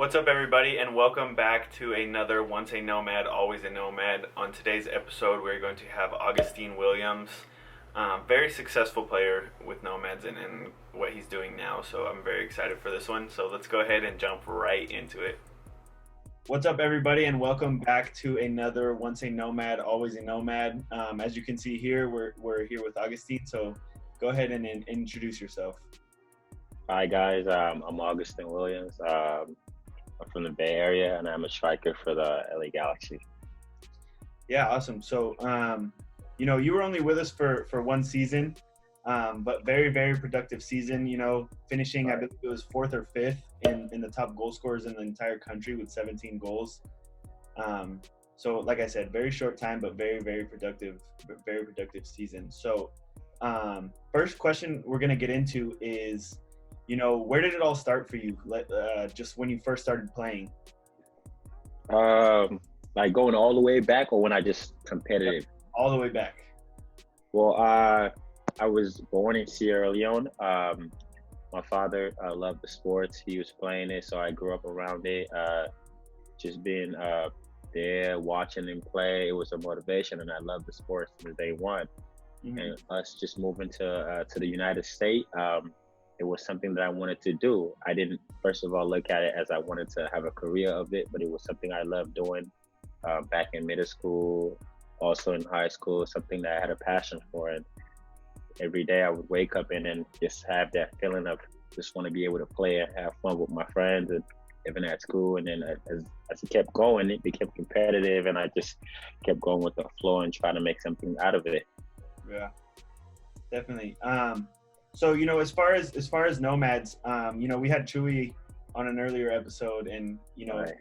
What's up, everybody, and welcome back to another Once a Nomad, Always a Nomad. On today's episode, we're going to have Augustine Williams, very successful player with Nomads and what he's doing now. So I'm very excited for this one. So let's go ahead and jump right into it. What's up, everybody, and welcome back to another Once a Nomad, Always a Nomad. As you can see here, we're here with Augustine. So go ahead and introduce yourself. Hi guys, I'm Augustine Williams. I'm from the Bay Area and I'm a striker for the LA Galaxy. Yeah, awesome. So, you were only with us for one season, but very productive season. Finishing, I Right. believe it was fourth or fifth in the top goal scorers in the entire country with 17 goals. So, like I said, very short time, but very productive season. So, first question we're gonna get into is, where did it all start for you? Just when you first started playing. Like going all the way back or when I just competitive? All the way back. Well, I was born in Sierra Leone. My father loved the sports. He was playing it, so I grew up around it. Just being there, watching him play, it was a motivation, and I loved the sports from day one. Mm-hmm. And us just moving to the United States, it was something that I wanted to do. I didn't, first of all, look at it as I wanted to have a career of it, but it was something I loved doing back in middle school, also in high school, something that I had a passion for. And every day I would wake up and then just have that feeling of just want to be able to play and have fun with my friends and even at school. And then as it kept going, it became competitive and I just kept going with the flow and trying to make something out of it. Yeah, definitely. So as far as Nomads, we had Chewy on an earlier episode, and Right.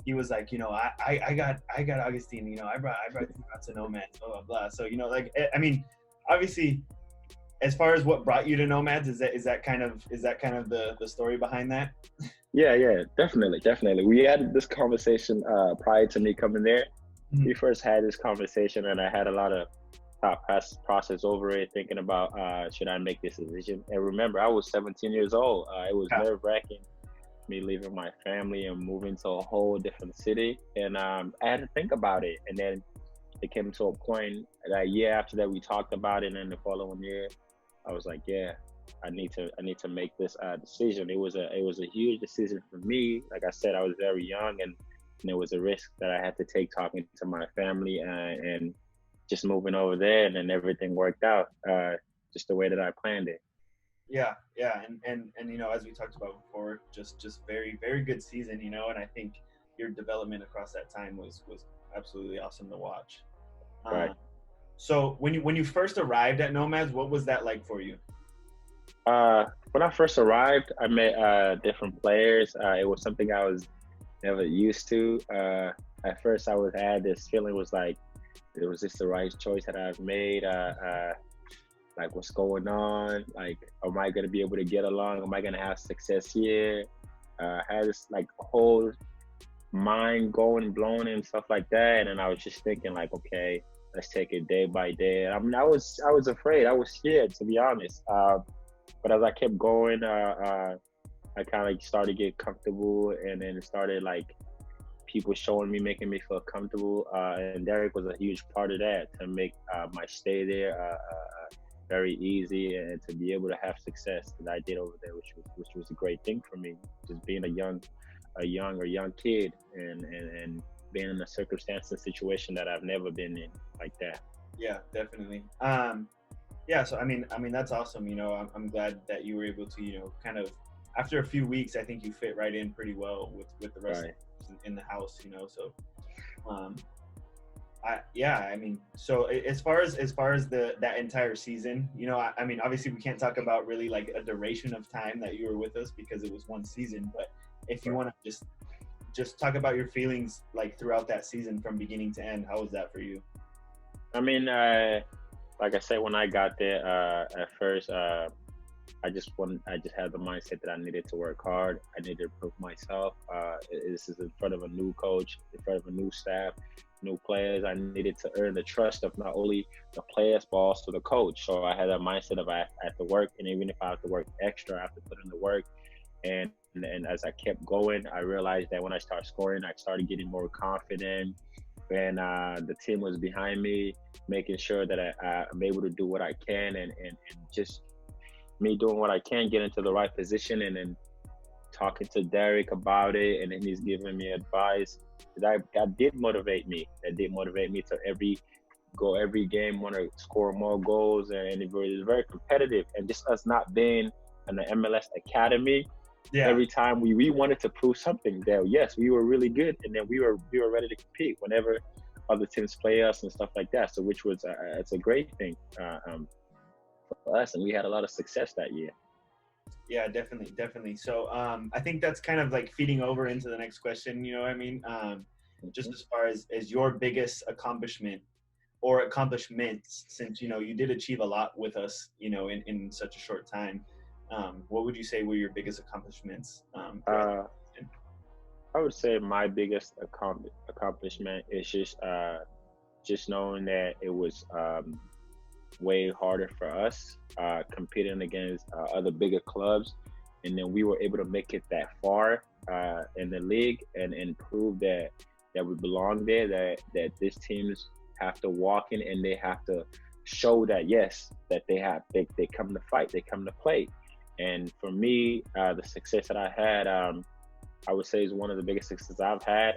he was like, I got Augustine, I brought him out to Nomads, blah blah blah. So I mean, obviously, as far as what brought you to Nomads, is that kind of the story behind that? Yeah, definitely. We had this conversation prior to me coming there. Mhm. We first had this conversation, and I had a lot of thought process over it, thinking about should I make this decision. And remember, I was 17 years old. It was Yeah. nerve-wracking, me leaving my family and moving to a whole different city, and I had to think about it. And then it came to a point that a year after that we talked about it, and then the following year, I was like, yeah, I need to make this decision. It was a huge decision for me. Like I said, I was very young, and it was a risk that I had to take talking to my family and just moving over there, and then everything worked out just the way that I planned it. Yeah, and as we talked about before, just very good season, and I think your development across that time was absolutely awesome to watch. Right. So when you first arrived at Nomads, what was that like for you? When I first arrived, I met different players. It was something I was never used to. At first, I had this feeling was like, was this the right choice that I've made? Like, what's going on? Like, am I gonna be able to get along? Am I gonna have success here? I had this like whole mind going blown and stuff like that, and I was just thinking like, okay, let's take it day by day. I mean, I was afraid. I was scared, to be honest. But as I kept going, I kind of started to get comfortable, and then it started like people showing me, making me feel comfortable. And Derek was a huge part of that to make my stay there very easy and to be able to have success that I did over there, which was a great thing for me. Just being a young kid and being in a circumstance and situation that I've never been in like that. Yeah, definitely. Yeah, so I mean that's awesome. I'm glad that you were able to kind of after a few weeks, I think you fit right in pretty well with the rest Right. of in the house. So I mean, so as far as that entire season, I mean, obviously we can't talk about really like a duration of time that you were with us because it was one season. But if you want to just talk about your feelings like throughout that season from beginning to end, how was that for you? I mean, like I said, when I got there, at first, I just had the mindset that I needed to work hard. I needed to prove myself. This is in front of a new coach, in front of a new staff, new players. I needed to earn the trust of not only the players but also the coach. So I had a mindset of I have to work, and even if I have to work extra, I have to put in the work. And and as I kept going, I realized that when I started scoring, I started getting more confident, and the team was behind me, making sure that I'm able to do what I can, and just me doing what I can, get into the right position, and then talking to Derek about it, and then he's giving me advice. That did motivate me. That did motivate me to every game, want to score more goals, and it was very competitive. And just us not being in the MLS academy, Yeah. every time we wanted to prove something that yes, we were really good, and then we were ready to compete whenever other teams play us and stuff like that. So which was it's a great thing for us, and we had a lot of success that year. Yeah, definitely. So I think that's kind of like feeding over into the next question. You know what I mean? Just as far as your biggest accomplishment or accomplishments, since you did achieve a lot with us, in such a short time. What would you say were your biggest accomplishments throughout Uh, the season? I would say my biggest accomplishment is just knowing that it was way harder for us competing against other bigger clubs, and then we were able to make it that far in the league, and prove that we belong there. That these teams have to walk in, and they have to show that yes, that they come to fight, they come to play. And for me, the success that I had, I would say is one of the biggest successes I've had.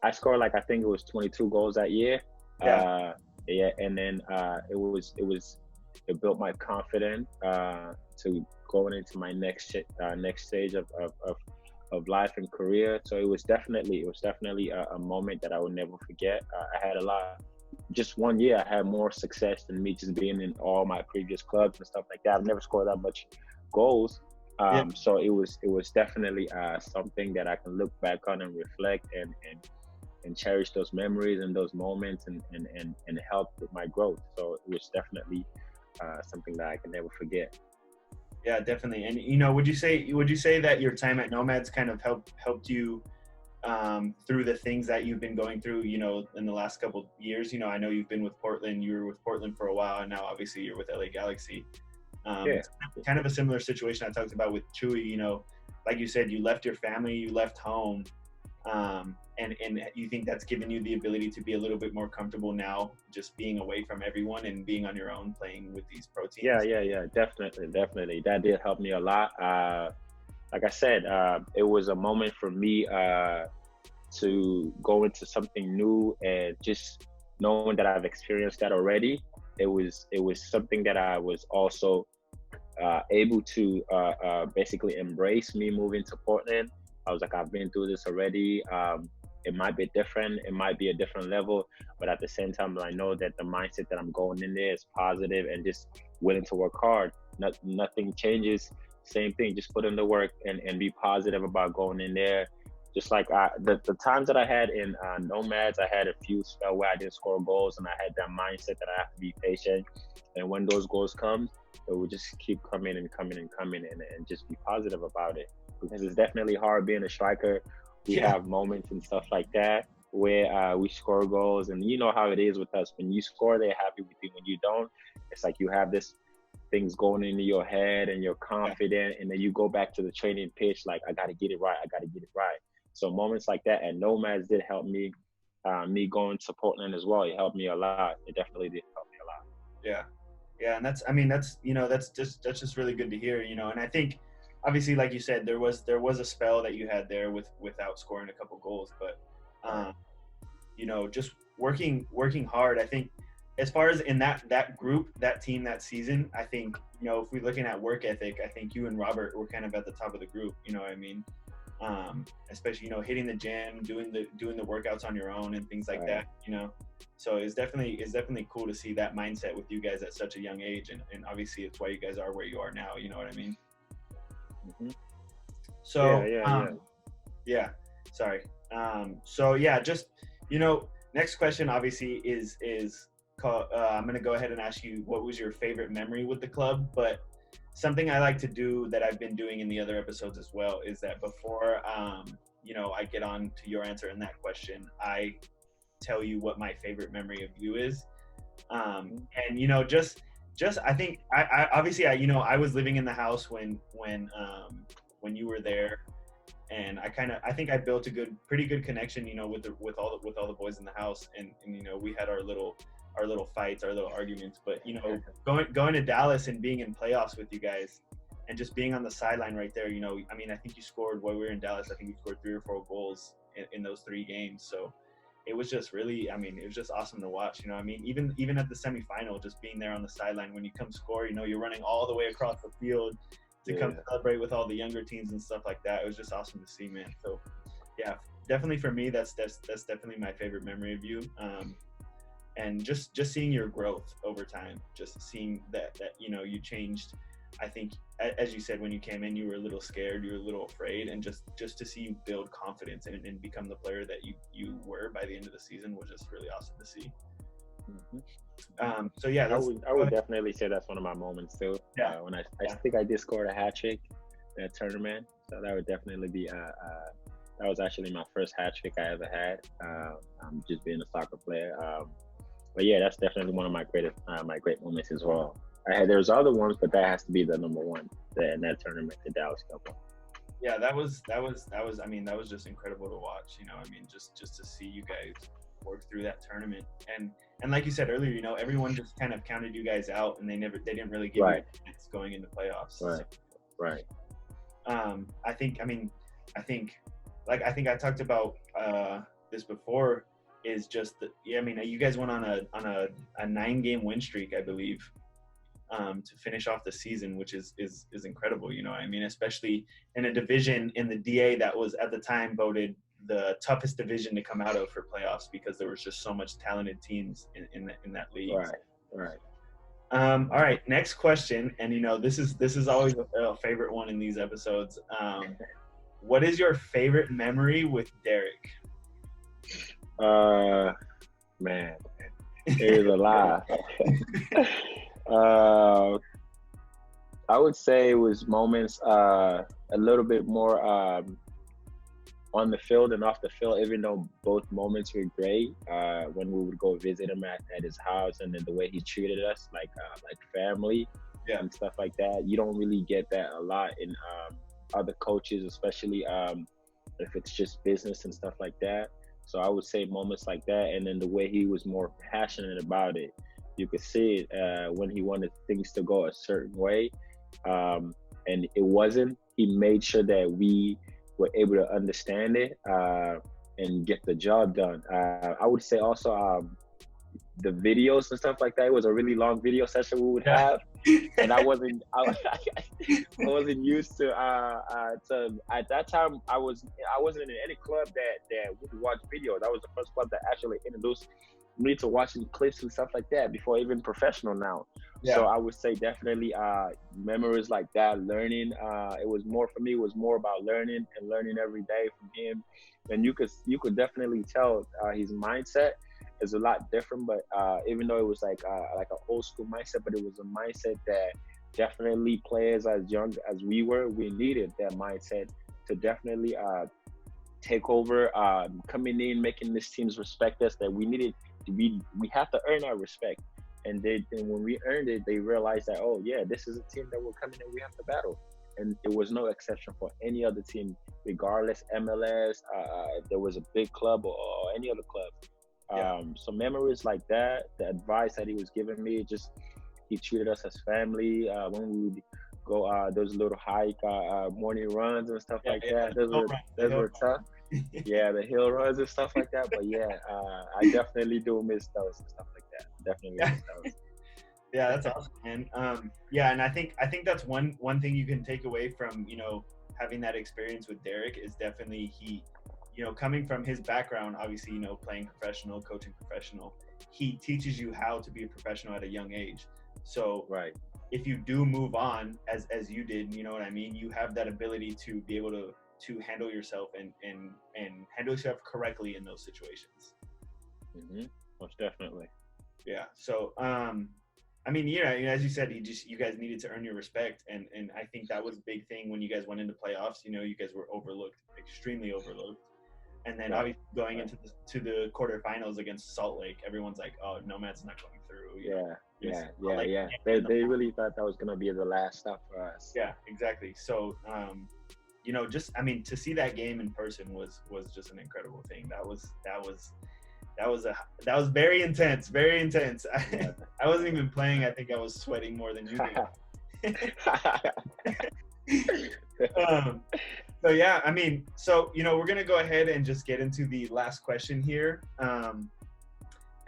I scored like I think it was 22 goals that year. Yeah. Yeah, and then it built my confidence to going into my next stage of life and career. So it was definitely a moment that I would never forget. I had a lot. Just one year, I had more success than me just being in all my previous clubs and stuff like that. I've never scored that much goals. Yeah. So it was definitely something that I can look back on and reflect and cherish those memories and those moments, and help with my growth. So it was definitely something that I can never forget. Yeah, definitely. And would you say that your time at Nomads kind of helped you through the things that you've been going through, in the last couple of years? I know you've been with Portland. You were with Portland for a while, and now obviously you're with LA Galaxy. Yeah. It's kind of a similar situation I talked about with Chewy. Like you said, you left your family, you left home, and you think that's given you the ability to be a little bit more comfortable now, just being away from everyone and being on your own, playing with these pro teams. Yeah, definitely. That did help me a lot. Like I said, it was a moment for me to go into something new, and just knowing that I've experienced that already. It was something that I was also able to basically embrace me moving to Portland. I was like, I've been through this already. It might be different. It might be a different level, but at the same time, I know that the mindset that I'm going in there is positive and just willing to work hard. Nothing changes. Same thing. Just put in the work, and be positive about going in there. Just like the times that I had in Nomads, I had a few spell where I didn't score goals, and I had that mindset that I have to be patient. And when those goals come, it will just keep coming and coming and coming, and just be positive about it. Because it's definitely hard being a striker. We have moments and stuff like that where we score goals, and you know how it is with us. When you score, they're happy with you. When you don't, it's like you have this things going into your head, and you're confident, and then you go back to the training pitch like, I got to get it right. So moments like that at Nomads did help me. Me going to Portland as well, it helped me a lot. It definitely did help me a lot. Yeah, and that's just really good to hear. And I think, obviously, like you said, there was a spell that you had there without scoring a couple goals, but just working hard. I think, as far as in that group, that team, that season, I think, if we're looking at work ethic, I think you and Robert were kind of at the top of the group. You know what I mean? Especially, hitting the gym, doing the workouts on your own and things like that. So it's definitely cool to see that mindset with you guys at such a young age, and obviously it's why you guys are where you are now. You know what I mean? Mm-hmm. So yeah. Sorry. So yeah, just next question obviously is I'm gonna go ahead and ask you, what was your favorite memory with the club? But something I like to do, that I've been doing in the other episodes as well, is that before I get on to your answer in that question, I tell you what my favorite memory of you is. And just I think I obviously I was living in the house when when you were there, and I think I built a pretty good connection, with all the boys in the house, and we had our little fights, our little arguments, but going to Dallas and being in playoffs with you guys, and just being on the sideline right there, I mean, I think you scored while we were in Dallas. I think you scored 3 or 4 goals in those 3 games, so it was just really, I mean, it was just awesome to watch. I mean, even at the semifinal, just being there on the sideline when you come score, you're running all the way across the field to come celebrate with all the younger teams and stuff like that. It was just awesome to see, man. So yeah, definitely for me, that's definitely my favorite memory of you. And just seeing your growth over time, just seeing that you changed. I think, as you said, when you came in, you were a little scared, you were a little afraid, and just to see you build confidence and become the player that you were by the end of the season was just really awesome to see. So yeah, I would definitely say that's one of my moments too. Yeah. When I think I did score a hat trick in that tournament, so that would definitely be that was actually my first hat trick I ever had. Just being a soccer player. But yeah, that's definitely one of my great moments as well. There's other ones, but that has to be the number one in that tournament, the Dallas Cup. Yeah, that was. I mean, that was just incredible to watch. I mean, just to see you guys work through that tournament, and like you said earlier, everyone just kind of counted you guys out, and they didn't really give you a chance going into playoffs. Right. So, right. I think I talked about this before. Is just I mean, you guys went on a 9-game win streak, I believe. To finish off the season, which is incredible, I mean, especially in a division in the DA that was at the time voted the toughest division to come out of for playoffs, because there was just so much talented teams in that league. Right. All right, next question, and this is always a favorite one in these episodes. What is your favorite memory with Derek? Man, there's a lot. I would say it was moments a little bit more on the field and off the field, even though both moments were great. When we would go visit him at his house, and then the way he treated us like family, and stuff like that. You don't really get that a lot in other coaches, especially if it's just business and stuff like that. So I would say moments like that, and then the way he was more passionate about it. You could see it when he wanted things to go a certain way, and it wasn't. He made sure that we were able to understand it and get the job done. I would say also the videos and stuff like that. It was a really long video session we would have, and I wasn't used to at that time. I wasn't in any club that would watch videos. That was the first club that actually introduced me to watching clips and stuff like that before even professional now. So I would say definitely memories like that, learning. It was more for me. It was more about learning every day from him, and you could definitely tell his mindset is a lot different. But even though it was like an old school mindset, but it was a mindset that definitely players as young as we were, we needed that mindset to definitely take over, coming in, making these teams respect us. That we needed. We have to earn our respect, and when we earned it, they realized that, oh yeah, this is a team that will come in and we have to battle. And it was no exception for any other team, regardless MLS, if there was a big club or any other club. So memories like that, the advice that he was giving me, just he treated us as family. When we would go those little hike, morning runs and stuff like that, those were tough. Yeah, the hill runs and stuff like that. But yeah, I definitely do miss those and stuff like that. Definitely miss those. Yeah, that's awesome, man. And I think that's one thing you can take away from having that experience with Derek is definitely he, coming from his background, obviously playing professional, coaching professional, he teaches you how to be a professional at a young age. So if you do move on as you did, you know what I mean, you have that ability to be able to handle yourself and handle yourself correctly in those situations. Most definitely. Yeah. So I mean, as you said, you guys needed to earn your respect, and I think that was a big thing when you guys went into playoffs. You guys were extremely overlooked, and then obviously going into the quarterfinals against Salt Lake, everyone's like, "Oh, Nomad's not going through." They really thought that was gonna be the last stop for us. Yeah, exactly. So just I mean, to see that game in person was just an incredible thing. That was very intense, very intense. I wasn't even playing. I think I was sweating more than you did. So yeah, I mean, so we're gonna go ahead and just get into the last question here.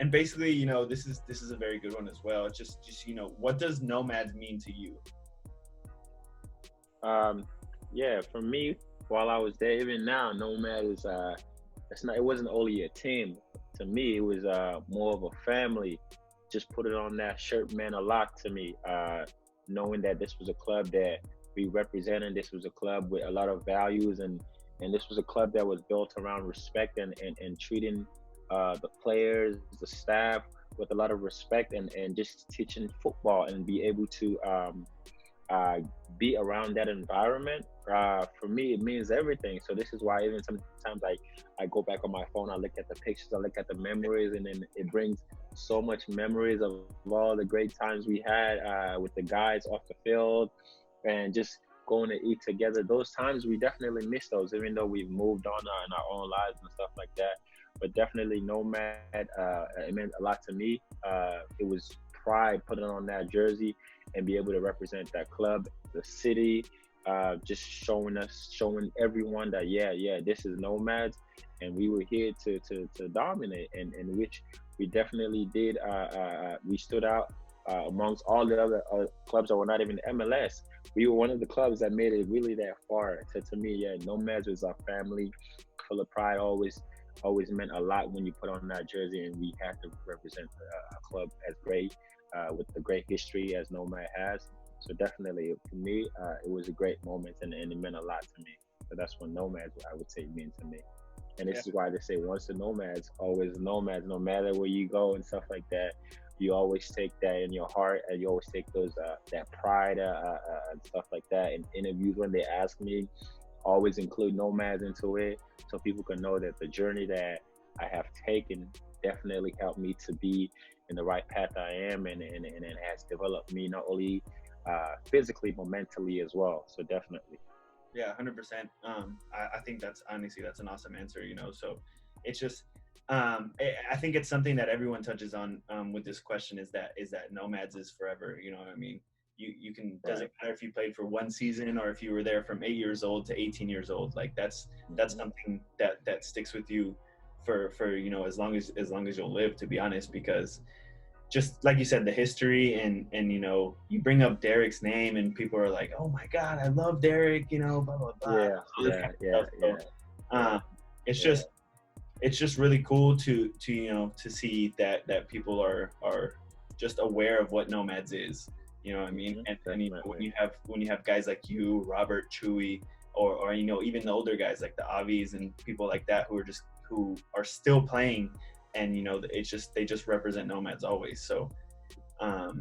And basically, this is a very good one as well. It's just what does Nomads mean to you? Yeah, for me, while I was there, even now, Nomad is it wasn't only a team. To me, it was more of a family. Just put it on that shirt meant a lot to me. Knowing that this was a club that we represented, this was a club with a lot of values, and this was a club that was built around respect and treating the players, the staff with a lot of respect, and just teaching football and be able to be around that environment. For me, it means everything. So this is why even sometimes I go back on my phone, I look at the pictures, I look at the memories, and then it brings so much memories of all the great times we had with the guys off the field and just going to eat together. Those times, we definitely miss those, even though we've moved on in our own lives and stuff like that. But definitely Nomad, it meant a lot to me. It was pride putting on that jersey and be able to represent that club, the city, just showing everyone that, this is Nomads, and we were here to dominate, and which we definitely did. We stood out amongst all the other clubs that were not even MLS. We were one of the clubs that made it really that far. To me, Nomads was our family, full of pride, always meant a lot when you put on that jersey, and we had to represent a club as great, with the great history as Nomad has. So definitely for me, it was a great moment, and it meant a lot to me. So that's what Nomads, I would say, mean to me. And this is why they say once the Nomads, always Nomads. No matter where you go and stuff like that, you always take that in your heart, and you always take those that pride and stuff like that. In interviews, when they ask me, always include Nomads into it, so people can know that the journey that I have taken definitely helped me to be in the right path I am, and it has developed me not only physically but mentally as well. So definitely. Yeah, 100%. I think that's an awesome answer. So it's just I think it's something that everyone touches on with this question is that Nomads is forever. You know what I mean? You can, doesn't matter if you played for one season or if you were there from 8 years old to 18 years old. Like that's something that sticks with you for as long as you'll live, to be honest, because just like you said, the history and you bring up Derek's name and people are like, oh my God, I love Derek, blah, blah, blah. It's just really cool to see that people are just aware of what Nomads is. You know what I mean? And when you have guys like you, Robert, Chewy, or even the older guys like the Avis and people like that who are still playing, and they just represent Nomads always. So I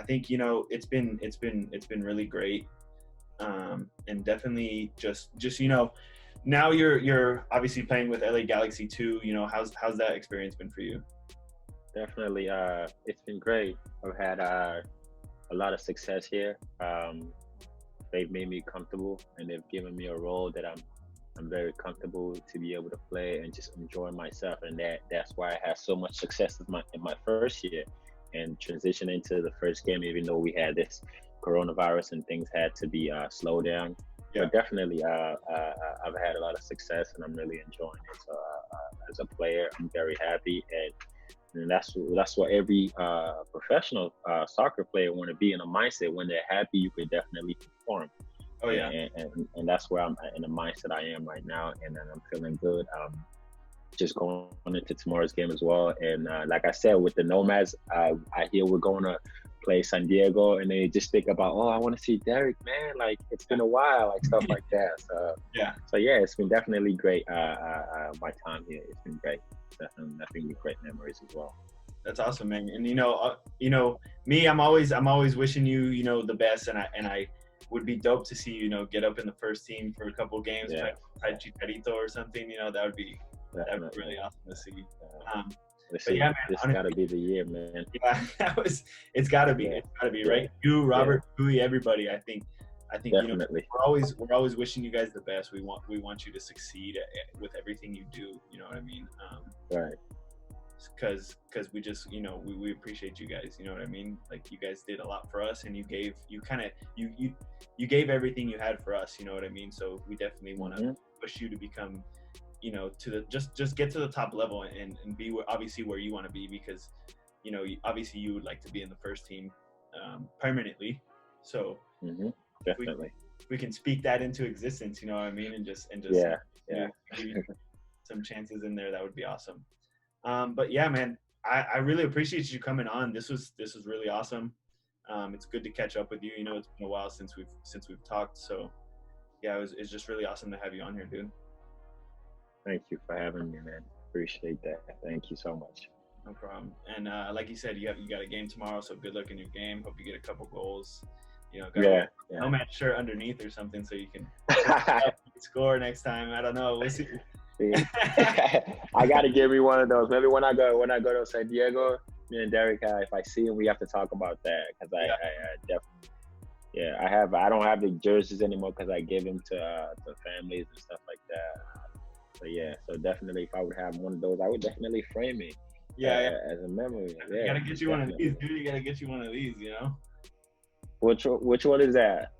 think it's been really great, and definitely just now you're obviously playing with LA Galaxy too. How's that experience been for you? Definitely, it's been great. I've had a lot of success here. They've made me comfortable, and they've given me a role that I'm very comfortable to be able to play and just enjoy myself, and that's why I had so much success in my first year, and transitioning into the first game, even though we had this coronavirus and things had to be slowed down. Yeah. But definitely, I've had a lot of success, and I'm really enjoying it. So as a player, I'm very happy, and that's what every professional soccer player want to be in a mindset. When they're happy, you could definitely perform. Oh yeah, and that's where I'm in the mindset I am right now, and I'm feeling good. Just going into tomorrow's game as well, and like I said, with the Nomads, I hear we're going to play San Diego, and they just think about, I want to see Derek, man. Like it's been a while, like stuff like that. So it's been definitely great. My time here, it's been great. Definitely great memories as well. That's awesome, man. And me, I'm always wishing you the best, and I would be dope to see you get up in the first team for a couple of games, play Chicharito or something. That would be really awesome to see. But yeah, man, this gotta be the year, man. Yeah, it's gotta be. It's gotta be, right? You, Robert, Chewy, everybody. I think I think you know Definitely. we're always wishing you guys the best. We want you to succeed with everything you do. You know what I mean? Right. Because we just we appreciate you guys. You know what I mean? Like you guys did a lot for us, and you gave everything you had for us. You know what I mean? So we definitely want to push you to become, to the just get to the top level and be obviously where you want to be, because obviously you would like to be in the first team permanently. So Definitely. we can speak that into existence. You know what I mean? And just Yeah. give you some chances in there. That would be awesome. But yeah, man, I really appreciate you coming on. This was really awesome. It's good to catch up with you. It's been a while since we've talked. So yeah, it's just really awesome to have you on here, dude. Thank you for having me, man. Appreciate that. Thank you so much. No problem. And like you said, you got a game tomorrow, so good luck in your game. Hope you get a couple goals. Got a Nomad shirt underneath or something, so you can score next time. I don't know. We'll see. I gotta give me one of those. Maybe when I go to San Diego, me and Derek, if I see him, we have to talk about that, because I definitely, I don't have the jerseys anymore because I give them to families and stuff like that. So definitely, if I would have one of those, I would definitely frame it. As a memory. You gotta get you one of these, dude. You gotta get you one of these. Which one is that?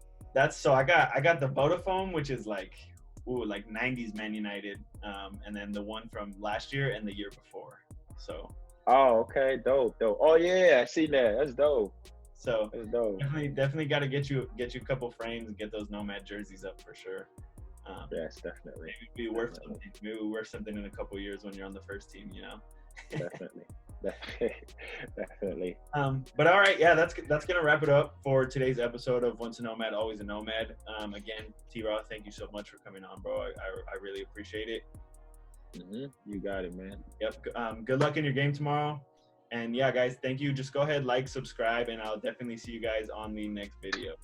So I got the Vodafone, which is like 90s Man United, and then the one from last year and the year before. So. Oh, okay, dope. Oh yeah, I seen that. That's dope. So that's dope. Definitely got to get you a couple frames and get those Nomad jerseys up for sure. Yes, definitely. Maybe worth something. Maybe worth something in a couple of years when you're on the first team. Definitely. Definitely. But all right, yeah, that's gonna wrap it up for today's episode of Once a Nomad, Always a Nomad. Again, T-Raw, thank you so much for coming on, bro. I really appreciate it. You got it, man. Yep. Good luck in your game tomorrow. And yeah, guys, thank you. Just go ahead, like, subscribe, and I'll definitely see you guys on the next video.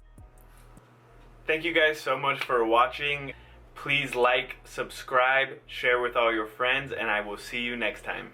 Thank you guys so much for watching. Please like, subscribe, share with all your friends, and I will see you next time.